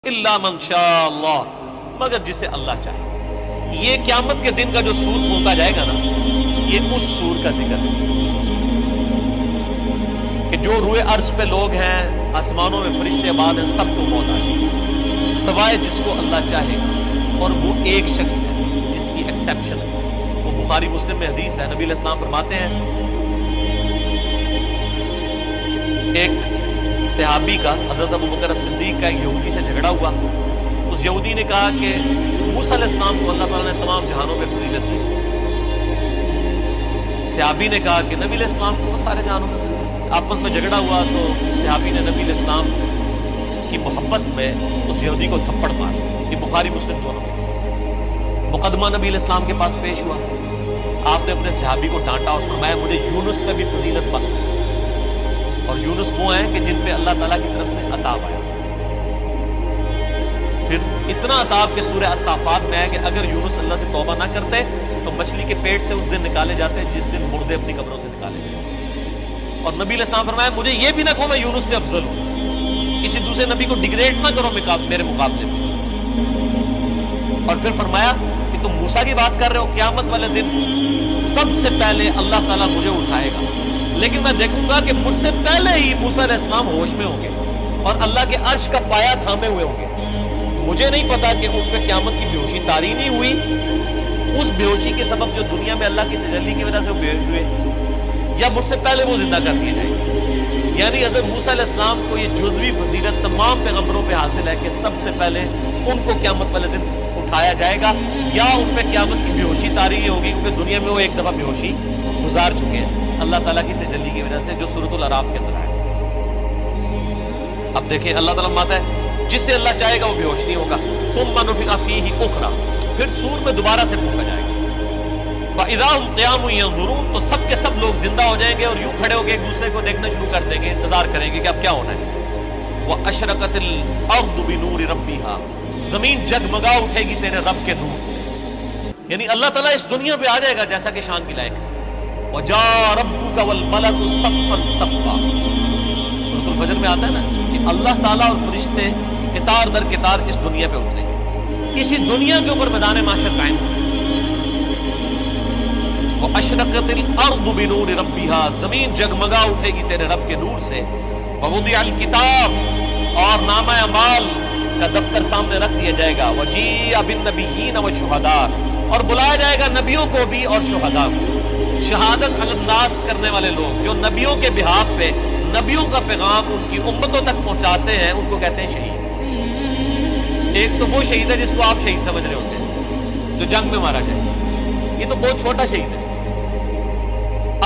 الا من شاء اللہ، مگر جسے اللہ چاہے۔ یہ قیامت کے دن کا جو سور پھونکا جائے گا نا، یہ اس سور کا ذکر ہے کہ جو روئے عرض پہ لوگ ہیں، آسمانوں میں فرشتے آباد ہیں، سب کو موت آئے گی سوائے جس کو اللہ چاہے، اور وہ ایک شخص ہے جس کی ایکسیپشن ہے۔ وہ بخاری مسلم میں حدیث ہے، نبی علیہ السلام فرماتے ہیں ایک صحابی کا، حضرت ابوبکر صدیق کا، ایک یہودی سے جھگڑا ہوا۔ اس یہودی نے کہا کہ موسیٰ علیہ السلام کو اللہ تعالیٰ نے تمام جہانوں میں فضیلت دی۔ صحابی نے کہا کہ نبی علیہ السلام کو سارے جہانوں میں فضیلت دی۔ آپس میں جھگڑا ہوا تو صحابی نے نبی علیہ السلام کی محبت میں اس یہودی کو تھپڑ مارا۔ یہ بخاری مسلم دونوں۔ مقدمہ نبی علیہ السلام کے پاس پیش ہوا، آپ نے اپنے صحابی کو ڈانٹا اور فرمایا مجھے یونس پہ بھی فضیلت مت، اور یونس وہ ہیں کہ جن پہ اللہ تعالیٰ کی طرف سے عطاب آیا۔ پھر اتنا عطاب کہ سورہ الصافات میں ہے کہ اگر یونس اللہ سے توبہ نہ کرتے تو مچھلی کے پیٹ سے اس دن نکالے جاتے جس دن مردے اپنی قبروں سے نکالے جائیں۔ اور نبی علیہ السلام فرمایا مجھے یہ بھی نہ کہو میں یونس سے افضل ہوں، کسی دوسرے نبی کو ڈیگریڈ نہ کرو میرے مقابلے میں۔ اور پھر فرمایا کہ تم موسیٰ کی بات کر رہے ہو، قیامت والے دن سب سے پہلے اللہ تعالیٰ مجھے اٹھائے گا، لیکن میں دیکھوں گا کہ مجھ سے پہلے ہی موسیٰ علیہ السلام ہوش میں ہوں گے اور اللہ کے عرش کا پایا تھامے ہوئے ہوں گے۔ مجھے نہیں پتا کہ ان پہ قیامت کی بے ہوشی طاری نہیں ہوئی، اس بے ہوشی کے سبب جو دنیا میں اللہ کی تجلی کی وجہ سے وہ بے ہوش ہوئے، یا مجھ سے پہلے وہ زندہ کر دیے جائیں گے۔ یعنی حضرت موسیٰ علیہ السلام کو یہ جزوی فضیلت تمام پیغمبروں پہ حاصل ہے کہ سب سے پہلے ان کو قیامت والے دن اٹھایا جائے گا، یا ان پہ قیامت کی بے ہوشی طاری ہوگی کیونکہ دنیا میں وہ ایک دفعہ بے ہوشی گزار چکے ہیں اللہ تعالیٰ کی تجلی کی وجہ سے، جو سورۃ الاعراف کے اندر ہے۔ اب دیکھیں اللہ تعالیٰ فرماتا ہے جس سے اللہ چاہے گا وہ بے ہوش نہیں ہوگا۔ ثم نفخ فیہ اخری، پھر سور میں دوبارہ سے پھونکا جائے گا۔ فاذا هم قیام ینظرون، تو سب کے سب لوگ زندہ ہو جائیں گے اور یوں کھڑے ہو کے ایک دوسرے کو دیکھنا شروع کر دیں گے، انتظار کریں گے کہ اب کیا ہونا ہے۔ واشرقت الارض بنور ربها، زمین جگمگا اٹھے گی تیرے رب کے نور سے۔ یعنی اللہ تعالیٰ اس دنیا پہ آ جائے گا جیسا کہ شان کی لائق ہے۔ وَجَاءَ رَبُّكَ وَالْمَلَكُ صَفًّا صَفًّا، سورۃ الفجر میں آتا ہے نا کہ اللہ تعالیٰ اور فرشتے قطار در قطار اس دنیا پہ اتریں گے، اسی دنیا کے اوپر میدان محشر قائم ہو جائے گا۔ وَأَشْرَقَتِ الْأَرْضُ بِنُورِ رَبِّهَا، زمین جگمگا اٹھے گی تیرے رب کے نور سے۔ وَوُضِعَ الْكِتَابُ، اور نامہ اعمال کا دفتر سامنے رکھ دیا جائے گا۔ وَجِيءَ بِالنَّبِيِّينَ وَالشُّهَدَاء، اور بلایا جائے گا نبیوں کو بھی اور شہداء کو۔ شہادت علی الناس کرنے والے لوگ جو نبیوں کے بہاف پہ نبیوں کا پیغام ان کی امتوں تک پہنچاتے ہیں، ان کو کہتے ہیں شہید۔ ایک تو وہ شہید ہے جس کو آپ شہید سمجھ رہے ہوتے ہیں، جو جنگ میں مارا جائے، یہ تو بہت چھوٹا شہید ہے۔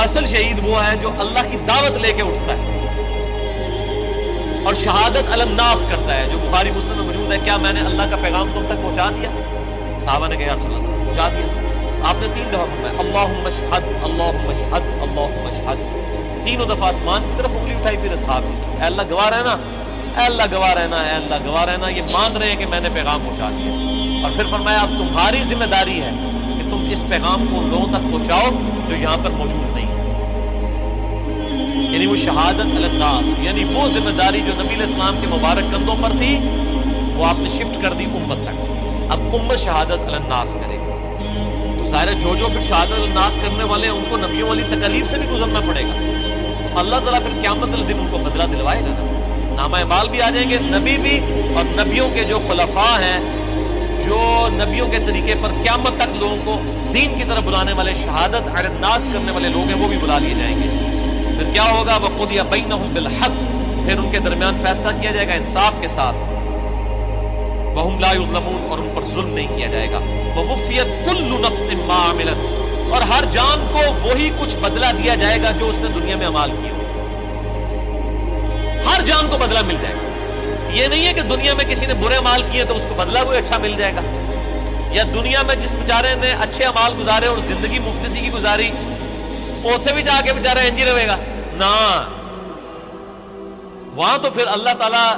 اصل شہید وہ ہے جو اللہ کی دعوت لے کے اٹھتا ہے اور شہادت علی الناس کرتا ہے، جو بخاری مسلم میں موجود ہے۔ کیا میں نے اللہ کا پیغام تم تک پہنچا دیا؟ صحابہ نے کہا یا رسول اللہ صلی اللہ علیہ وسلم پہنچا دیا۔ آپ نے 3 دفعہ فرمایا اللہم اشہد اللہم اشہد اللہم اشہد، تینوں دفعہ آسمان کی طرف انگلی اٹھائی، پھر اصحاب کی، اے اللہ گواہ رہنا، اے اللہ گواہ رہنا، اے اللہ گواہ رہنا، یہ مان رہے ہیں کہ میں نے پیغام پہنچا دیا۔ اور پھر فرمایا اب تمہاری ذمہ داری ہے کہ تم اس پیغام کو ان لوگوں تک پہنچاؤ جو یہاں پر موجود نہیں ہے۔ یعنی وہ شہادت علی الناس، یعنی وہ ذمہ داری جو نبی علیہ السلام کے مبارک کندھوں پر تھی، وہ آپ نے شفٹ کر دی امت تک۔ اب امت شہادت علی الناس کرے گی، ظاہر ہے جو پھر شہادت الناس کرنے والے ہیں ان کو نبیوں والی تکالیف سے بھی گزرنا پڑے گا۔ اللہ تعالیٰ پھر قیامت والے دن ان کو بدلہ دلوائے گا نا، نامہ اعمال بھی آ جائیں گے، نبی بھی، اور نبیوں کے جو خلفاء ہیں، جو نبیوں کے طریقے پر قیامت تک لوگوں کو دین کی طرف بلانے والے، شہادت علی الناس کرنے والے لوگ ہیں، وہ بھی بلا لیے جائیں گے۔ پھر کیا ہوگا؟ وَقُضِيَ بَيْنَهُم بِالْحَقِّ، پھر ان کے درمیان فیصلہ کیا جائے گا انصاف کے ساتھ۔ وَهُمْ لَا يُظْلَمُونَ، اور ان پر ظلم نہیں کیا جائے گا۔ وَوُفِّيَتْ كُلُّ نَفْسٍ مَّا عَمِلَتْ، اور ہر جان کو وہی کچھ بدلہ دیا جائے گا جو اس نے دنیا میں عمال کیا۔ ہر جان کو بدلہ مل جائے گا۔ یہ نہیں ہے کہ دنیا میں کسی نے برے عمال کیے تو اس کو بدلہ کوئی اچھا مل جائے گا، یا دنیا میں جس بیچارے نے اچھے عمال گزارے اور زندگی مفلسی کی گزاری، اوتھے بھی جا کے بیچارہ انج ہی رہے گا نا، وہاں تو پھر اللہ تعالیٰ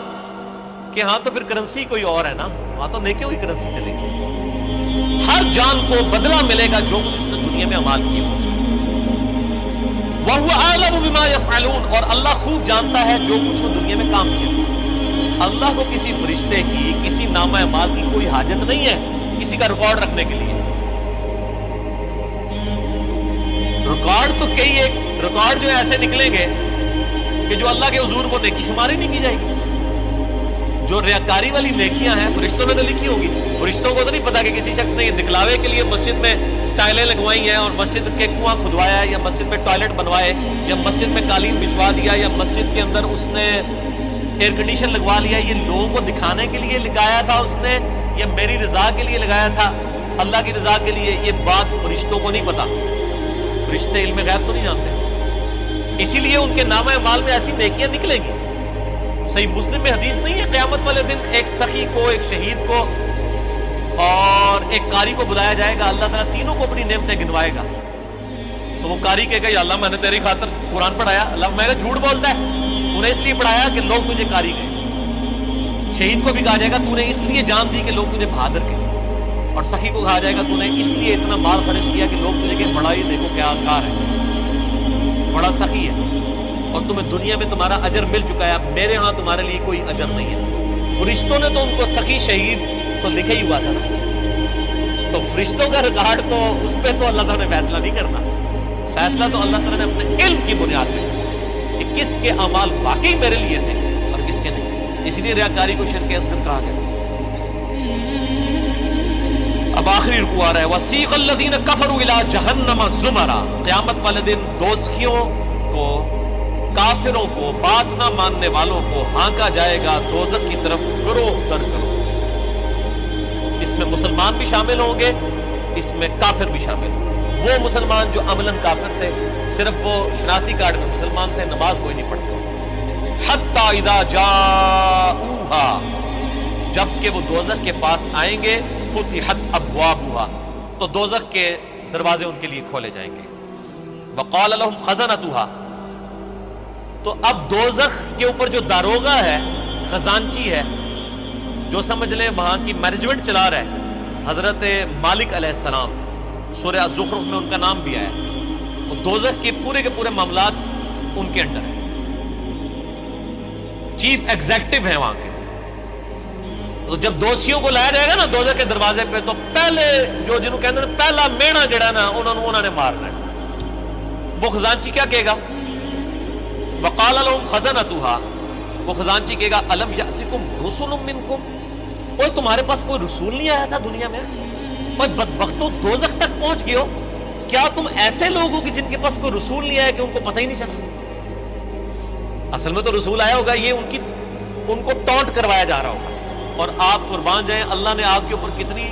کہ ہاں تو پھر کرنسی کوئی اور ہے نا، وہاں تو نیکیوں کی کرنسی چلے گی۔ ہر جان کو بدلہ ملے گا جو کچھ اس نے دنیا میں عمال کیا۔ وَهُوَ أَعْلَمُ بِمَا يَفْعَلُونَ، اور اللہ خوب جانتا ہے جو کچھ وہ دنیا میں کام کیا۔ اللہ کو کسی فرشتے کی، کسی نامہ اعمال کی کوئی حاجت نہیں ہے کسی کا ریکارڈ رکھنے کے لیے. ریکارڈ تو کئی ایک ریکارڈ جو ایسے نکلیں گے کہ جو اللہ کے حضور وہ نیکی شماری نہیں کی جائے گی. جو ریاکاری والی نیکیاں ہیں فرشتوں نے تو لکھی ہوگی. فرشتوں کو تو نہیں پتا کہ کسی شخص نے یہ دکھلاوے کے لیے مسجد میں ٹائلیں لگوائی ہیں اور مسجد کے کنواں کھدوایا ہے، یا مسجد میں ٹوائلٹ بنوائے، یا مسجد میں قالین بچھوا دیا، یا مسجد کے اندر اس نے ایئر کنڈیشن لگوا لیا. یہ لوگوں کو دکھانے کے لیے لگایا تھا اس نے، یا میری رضا کے لیے لگایا تھا، اللہ کی رضا کے لیے؟ یہ بات فرشتوں کو نہیں پتا. فرشتے علم غیب تو نہیں جانتے، اسی لیے ان کے نامہ اعمال میں ایسی نیکیاں نکلیں گی. صحیح مسلم میں حدیث نہیں ہے قیامت والے دن ایک سخی کو، ایک شہید کو اور ایک قاری کو بلایا جائے گا. اللہ تعالیٰ تینوں کو اپنی نعمتیں گنوائے گا. تو وہ قاری کہے گا یا اللہ میں نے تیری خاطر قرآن پڑھایا. اللہ میں کہا جھوٹ بولتا ہے، تو نے اس لیے پڑھایا کہ لوگ تجھے قاری کہیں. شہید کو بھی کہا جائے گا تو نے اس لیے جان دی کہ لوگ تجھے بہادر کہیں. اور سخی کو کہا جائے گا تو نے اس لیے اتنا مال خرچ کیا کہ لوگ تجھے کہیں بڑا ہی دیکھو کیا کار ہے، بڑا سخی ہے، اور تمہیں دنیا میں تمہارا اجر مل چکا ہے، میرے ہاں تمہارے لیے کوئی اجر نہیں ہے. فرشتوں نے تو ان کو سخی شہید تو لکھے ہی ہوا تھا نا. تو فرشتوں کا ریکارڈ تو اس پہ تو اللہ تعالیٰ نے فیصلہ نہیں کرنا. فیصلہ تو اللہ تعالیٰ نے اپنے علم کی بنیاد پہ کہ کس کے اعمال واقعی میرے لیے تھے اور کس کے نہیں. اسی لیے ریاکاری کو شرک اصغر کہا گیا. اب آخری رکوع آ رہا ہے وَسِيقَ الَّذِينَ كَفَرُوا إِلَىٰ جَهَنَّمَ زُمَرًا. قیامت والے دن دوزخیوں کو، کافروں کو، بات نہ ماننے والوں کو ہانکا جائے گا دوزخ کی طرف گروہ در گروہ. اس میں مسلمان بھی شامل ہوں گے، اس میں کافر بھی شامل ہوں گے. وہ مسلمان جو عملاً کافر تھے، صرف وہ شناختی کارڈ میں مسلمان تھے، نماز کوئی نہیں پڑھتے تھے. حَتَّى إِذَا جَاءُوهَا، جب کہ وہ دوزخ کے پاس آئیں گے، فُتِحَتْ أَبْوَابُهَا، تو دوزخ کے دروازے ان کے لیے کھولے جائیں گے. وَقَالَ لَهُمْ خَزَنَتُهَا، تو اب دوزخ کے اوپر جو داروغہ ہے، خزانچی ہے، جو سمجھ لیں وہاں کی مینجمنٹ چلا رہا ہے، حضرت مالک علیہ السلام، سورہ الزخرف میں ان کا نام بھی آیا ہے. تو دوزخ کے پورے معاملات ان کے انڈر ہیں، چیف ایگزیکٹو ہیں وہاں کے. تو جب دوشیوں کو لایا جائے گا نا دوزخ کے دروازے پہ، تو پہلے جو جنہوں کہتے ہیں پہلا مینا جڑا نا انہوں نے مارنا ہے. وہ خزانچی کیا کہے گا؟ وقال لهم خزنتها، وہ خزانچی کہے گا الم یاتکم رسل منکم، اوہ تمہارے پاس کوئی رسول نہیں آیا تھا دنیا میں؟ اوہ بدبختو دوزخ تک پہنچ گئے ہو، کیا تم ایسے لوگ ہو کہ جن کے پاس کوئی رسول نہیں آیا کہ ان کو پتہ ہی نہیں چلا؟ اصل میں تو رسول آیا ہوگا، یہ ان کو ٹونٹ کروایا جا رہا ہوگا. اور آپ قربان جائیں، اللہ نے آپ کے اوپر کتنی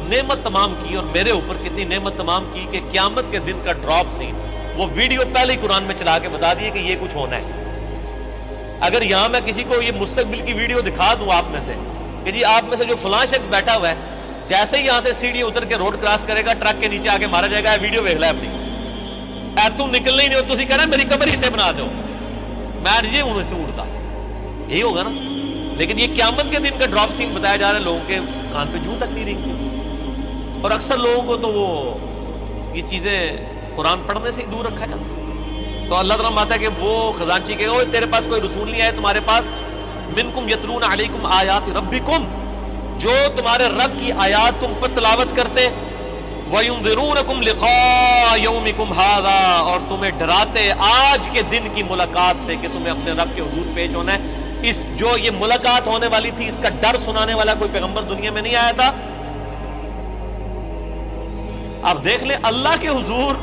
نعمت تمام کی اور میرے اوپر کتنی نعمت تمام کی کہ قیامت کے دن کا ڈراپ سین وہ ویڈیو پہلے ہی قرآن میں چلا کے بتا دیے کہ یہ کچھ ہونا ہے. اگر یہاں میں کسی کو یہ مستقبل کی ویڈیو دکھا دوں آپ میں سے کہ جی آپ میں سے جو فلاں شخص بیٹھا ہوا ہے جیسے ہی یہاں سے سیڑھی اتر کے روڈ کراس کرے گا ٹرک کے نیچے آگے مارا جائے گا، ویڈیو دیکھ لے اپنی، تم نکلنا ہی نہیں ہو، تسی کہنا میری قبر ہی بنا دو، میں یہ اڑتا، یہی ہوگا نا. لیکن یہ قیامت کے دن کا ڈراپ سین بتایا جا رہا ہے، لوگوں کے کان پہ جوں تک نہیں رینگتی. اور اکثر لوگوں کو تو وہ یہ چیزیں قرآن پڑھنے سے ہی دور رکھا جاتا ہے. تو اللہ تعالیٰ ماتا ہے کہ وہ خزانچی کہے گا تیرے پاس کوئی رسول نہیں آیا تمہارے پاس، منکم یتلون علیکم آیات ربکم، جو تمہارے رب کی آیات تم پر تلاوت کرتے، وینذرونکم لقاء یومکم ھذا، اور تمہیں ڈراتے آج کے دن کی ملاقات سے کہ تمہیں اپنے رب کے حضور پیش ہونا ہے. اس جو یہ ملاقات ہونے والی تھی اس کا ڈر سنانے والا کوئی پیغمبر دنیا میں نہیں آیا تھا. آپ دیکھ لیں اللہ کے حضور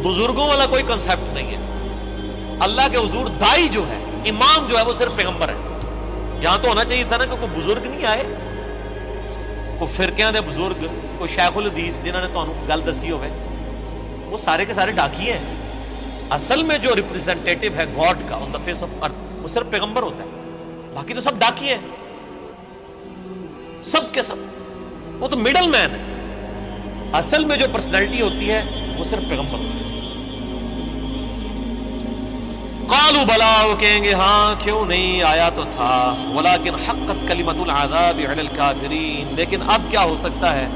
بزرگوں والا کوئی کنسپٹ نہیں ہے. اللہ کے حضور دائی جو ہے، امام جو ہے، وہ صرف پیغمبر ہے. یہاں تو ہونا چاہیے تھا نا کہ کوئی بزرگ نہیں آئے، کوئی فرقیاں دے بزرگ، کوئی شیخ الحدیث جنہوں نے تانوں گل دسی ہوئے. وہ سارے کے سارے ڈاکیے ہیں. اصل میں جو ریپریزنٹیٹو ہے گاڈ کا آن دا فیس آف ارتھ وہ صرف پیغمبر ہوتا ہے، باقی تو سب ڈاکیے ہیں، سب کے سب. وہ تو مڈل مین ہے. اصل میں جو پرسنالٹی ہوتی ہے وہ صرف پیغمبر ہوتا ہے. قالوا بلا، وہ کہیں گے ہاں کیوں نہیں، آیا تو تھا، ولکن حقت کلمۃ العذاب علی الکافرین، لیکن اب کیا ہو سکتا ہے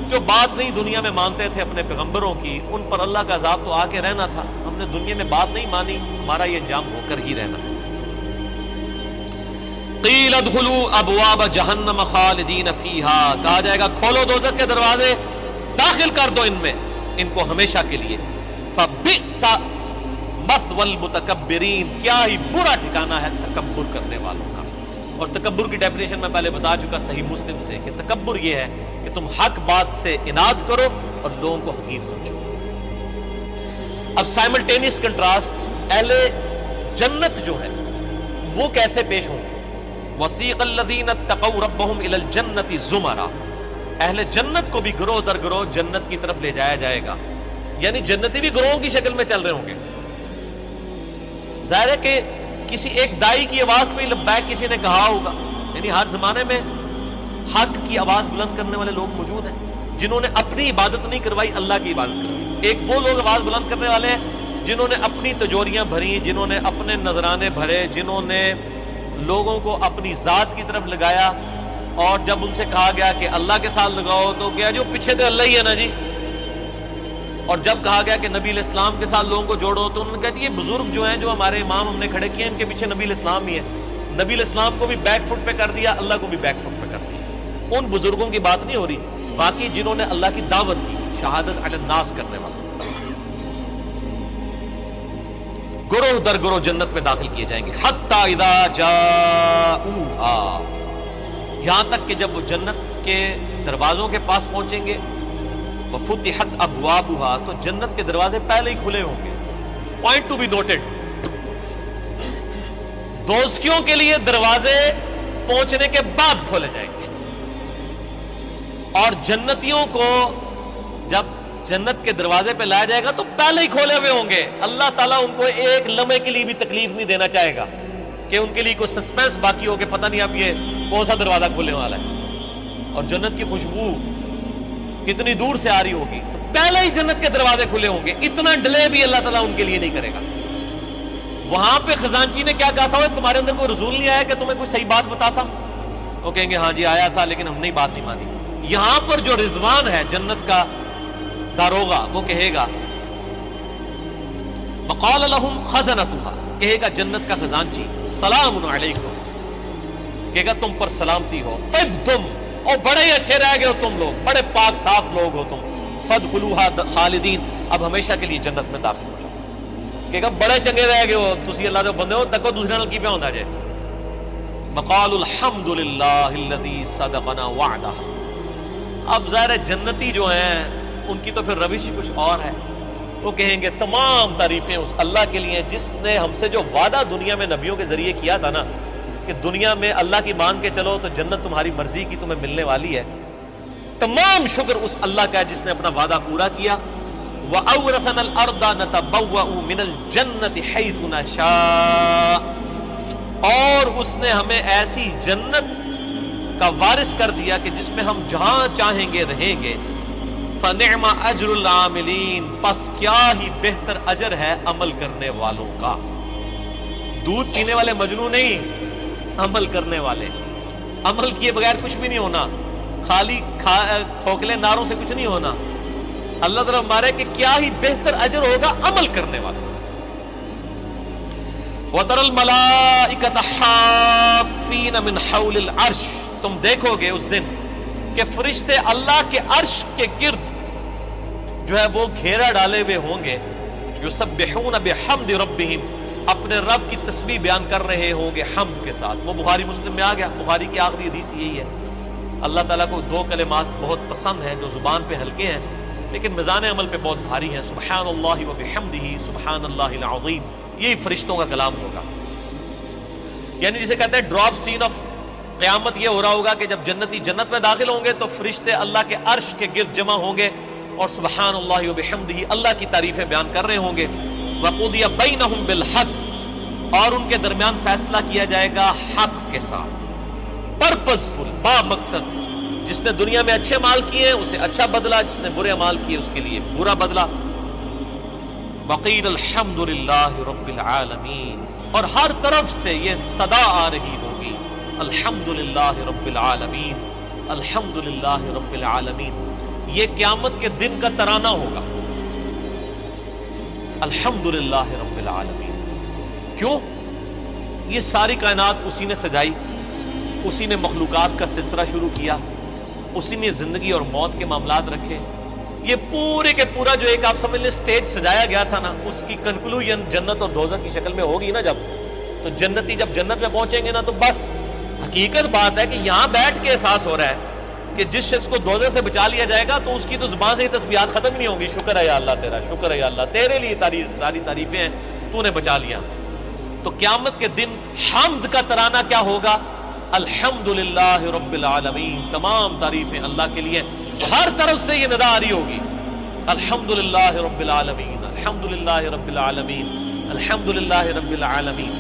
جو بات نہیں دنیا میں مانتے تھے اپنے پیغمبروں کی، ان پر اللہ کا عذاب تو آ کے رہنا تھا. ہم نے دنیا میں بات نہیں مانی، ہمارا یہ انجام ہو کر ہی رہنا ہے. قیل ادخلوا ابواب جہنم خالدین فیہا، کہا جائے گا کھولو دوزخ کے دروازے، داخل کر دو ان میں، ان کو ہمیشہ کے لیے۔ فبئس مثوى المتکبرین، کیا ہی برا ٹھکانہ ہے تکبر کرنے والوں کا۔ اور تکبر کی ڈیفینیشن میں پہلے بتا چکا صحیح مسلم سے کہ تکبر یہ ہے کہ تم حق بات سے اناد کرو اور لوگوں کو حقیر سمجھو۔ اب سائملٹینیس کنٹراسٹ اہل جنت جو ہے وہ کیسے پیش ہوں گے؟ وَسِيقَ الَّذِينَ اتَّقَوْا رَبَّهُمْ إِلَى الْجَنَّةِ زُمَرًا، اہل جنت کو بھی گروہ در گروہ جنت کی طرف لے جایا جائے گا، یعنی جنتی بھی گروہوں کی شکل میں چل رہے ہوں گے۔ ظاہر ہے کہ کسی ایک دائی کی آواز پہ لبیک کسی نے کہا ہوگا، یعنی ہر زمانے میں حق کی آواز بلند کرنے والے لوگ موجود ہیں جنہوں نے اپنی عبادت نہیں کروائی، اللہ کی عبادت کروائی۔ ایک وہ لوگ آواز بلند کرنے والے ہیں جنہوں نے اپنی تجوریاں بھری، جنہوں نے اپنے نذرانے بھرے، جنہوں نے لوگوں کو اپنی ذات کی طرف لگایا، اور جب ان سے کہا گیا کہ اللہ کے ساتھ لگاؤ تو کیا جو پیچھے تو اللہ ہی ہے نا جی، اور جب کہا گیا کہ نبی علیہ السلام کے ساتھ لوگوں کو جوڑو تو انہوں نے کہا جی یہ بزرگ جو ہیں جو ہمارے امام ہم نے کھڑے کیے ان کے پیچھے نبی علیہ السلام ہی ہے۔ نبی علیہ السلام کو بھی بیک فٹ پہ کر دیا، اللہ کو بھی بیک فٹ پہ کر دیا۔ ان بزرگوں کی بات نہیں ہو رہی، واقعی جنہوں نے اللہ کی دعوت دی، شہادت علی الناس کرنے والے گروہ در گروہ جنت میں داخل کیے جائیں گے۔ حتی اذا جاؤہا، یہاں تک کہ جب وہ جنت کے دروازوں کے پاس پہنچیں گے، وفتحت ابوابها، تو جنت کے دروازے پہلے ہی کھلے ہوں گے۔ پوائنٹ ٹو بی نوٹڈ، دوزخیوں کے لیے دروازے پہنچنے کے بعد کھولے جائیں گے، اور جنتیوں کو جب جنت کے دروازے پہ لایا جائے گا تو پہلے ہی کھولے ہوئے ہوں گے۔ اللہ تعالیٰ ان کو ایک لمحے کے لیے بھی تکلیف نہیں دینا چاہے گا کہ ان کے لیے کوئی سسپینس باقی ہو کہ پتہ نہیں اب یہ کون سا دروازہ کھولنے والا ہے، اور جنت کی خوشبو کتنی دور سے آ رہی ہوگی، تو پہلے ہی جنت کے دروازے کھلے ہوں گے، اتنا ڈیلے بھی اللہ تعالیٰ ان کے لیے نہیں کرے گا۔ وہاں پہ خزانچی نے کیا کہا تھا، تمہارے اندر کوئی رسول نہیں آیا کہ تمہیں کوئی صحیح بات بتاتا؟ وہ کہیں گے ہاں جی آیا تھا لیکن ہم نے بات نہیں مانی۔ یہاں پر جو رضوان ہے جنت کا داروغہ، وہ کہے گا وقال لهم خزنتها، کہے گا جنت کا خزانچی سلام علیکم، کہے گا تم پر سلامتی ہو، طبتم، اور بڑے ہی اچھے رہ گئے ہو تم لوگ، بڑے پاک صاف لوگ ہو تم، فادخلوها خالدین، اب ہمیشہ کے لیے جنت میں داخل ہو جاؤ، کہے گا بڑے چنگے رہ گئے ہو تسی اللہ دے بندے ہو، تکو دوسرے نال کی پہ ہوندا جے۔ وقال الحمد للہ الذی صدقنا وعدہ، اب ظاہر ہے جنتی جو ہیں ان کی تو پھر روش ہی کچھ اور ہے، وہ کہیں گے تمام تعریفیں اس اللہ کے لیے جس نے ہم سے جو وعدہ دنیا میں نبیوں کے ذریعے کیا تھا نا کہ دنیا میں اللہ کی مان کے چلو تو جنت تمہاری مرضی کی تمہیں ملنے والی ہے، تمام شکر اس اللہ کا ہے جس نے اپنا وعدہ پورا کیا۔ وَأَوْرَثَنَا الْأَرْضَ نَتَبَوَّأُ مِنَ الْجَنَّةِ حَيْثُ نَشَاءُ، اور اس نے ہمیں ایسی جنت کا وارث کر دیا کہ جس میں ہم جہاں چاہیں گے رہیں گے۔ فَنِعْمَ أَجْرُ الْعَامِلِينَ، پس کیا ہی بہتر اجر ہے عمل کرنے والوں کا۔ دودھ پینے والے مجنون نہیں، عمل کرنے والے، عمل کیے بغیر کچھ بھی نہیں ہونا، خالی کھوکھلے نعروں سے کچھ نہیں ہونا۔ اللہ تعالیٰ ہمارے کہ کیا ہی بہتر اجر ہوگا عمل کرنے والوں۔ وَتَرَى الْمَلَائِكَةَ حَافِّينَ مِنْ حَوْلِ الْعَرْشِ، تم دیکھو گے اس دن کہ فرشتے اللہ کے عرش کے گرد جو ہے وہ گھیرا ڈالے ہوئے ہوں گے، یسبحون بحمد ربہم، اپنے رب کی تسبیح بیان کر رہے ہوں گے حمد کے ساتھ۔ وہ بخاری مسلم میں آ گیا، بخاری کی آخری حدیث یہی ہے۔ اللہ تعالیٰ کو دو کلمات بہت پسند ہیں جو زبان پہ ہلکے ہیں لیکن میزان عمل پہ بہت بھاری ہیں، سبحان اللہ و بحمدہ سبحان اللہ العظیم، یہی فرشتوں کا کلام ہوگا۔ یعنی جسے کہتے ہیں ڈراپ سین آف قیامت یہ ہو رہا ہوگا کہ جب جنتی جنت میں داخل ہوں گے تو فرشتے اللہ کے عرش کے گرد جمع ہوں گے اور سبحان اللہ و بحمدہ اللہ کی تعریفیں بیان کر رہے ہوں گے۔ وقضی بینہم بالحق، اور ان کے درمیان فیصلہ کیا جائے گا حق کے ساتھ، پرپز فل، با مقصد۔ جس نے دنیا میں اچھے مال کیے اسے اچھا بدلہ، جس نے برے مال کیے اس کے لیے برا بدلہ۔ وقیل الحمد للہ رب العالمین، اور ہر طرف سے یہ صدا آ رہی ہوگی الحمد للہ رب العالمین، الحمد للہ رب العالمین۔ یہ قیامت کے دن کا ترانہ ہوگا، الحمد للہ رب العالمین۔ کیوں؟ یہ ساری کائنات اسی نے سجائی، اسی نے مخلوقات کا سلسلہ شروع کیا، اسی نے زندگی اور موت کے معاملات رکھے. یہ پورے کے پورا جو ایک آپ سمجھ لیں سٹیج سجایا گیا تھا نا، اس کی کنکلوژن جنت اور دوزخ کی شکل میں ہوگی نا. جب تو جنتی جب جنت میں پہنچیں گے نا تو بس حقیقت بات ہے کہ یہاں بیٹھ کے احساس ہو رہا ہے کہ جس شخص کو دوزخ سے بچا لیا جائے گا تو اس کی تو زبان سے ہی تسبیحات ختم ہی نہیں ہوں گی. شکر ہے یا اللہ تیرا، شکر ہے یا اللہ، تیرے لیے ساری تعریفیں ہیں، تو نے بچا لیا. تو قیامت کے دن حمد کا ترانہ کیا ہوگا؟ الحمدللہ رب العالمین، تمام تعریفیں اللہ کے لیے. ہر طرف سے یہ ندا آ رہی ہوگی، الحمدللہ رب العالمین، الحمدللہ رب العالمین، الحمدللہ رب العالمین.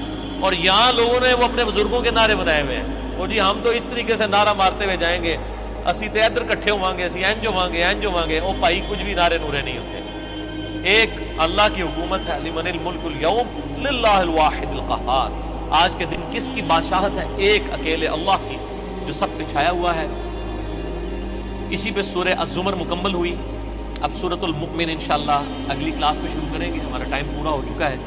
اور یہاں لوگوں نے وہ اپنے بزرگوں کے نعرے بنائے ہوئے ہیں، اور جی ہم تو اس طریقے سے نعرہ مارتے ہوئے جائیں گے، اسی تے ادھر کٹھے ہوانگے، اسی اینج ہوانگے. او بھائی کچھ بھی نعرے نورے نہیں ہوتے. ایک اللہ کی حکومت ہے، لمن الملک اليوم للہ الواحد القہار. آج کے دن کس کی بادشاہت ہے؟ ایک اکیلے اللہ کی، جو سب پہ چھایا ہوا ہے. اسی پہ سورہ الزمر مکمل ہوئی. اب سورۃ المؤمن انشاءاللہ اگلی کلاس میں شروع کریں گے، ہمارا ٹائم پورا ہو چکا ہے.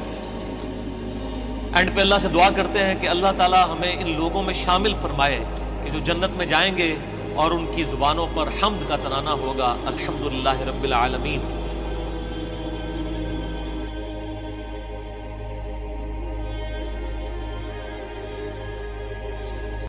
اینڈ پہ اللہ سے دعا کرتے ہیں کہ اللہ تعالی ہمیں ان لوگوں میں شامل فرمائے کہ جو جنت میں جائیں گے اور ان کی زبانوں پر حمد کا ترانہ ہوگا، الحمدللہ رب العالمین.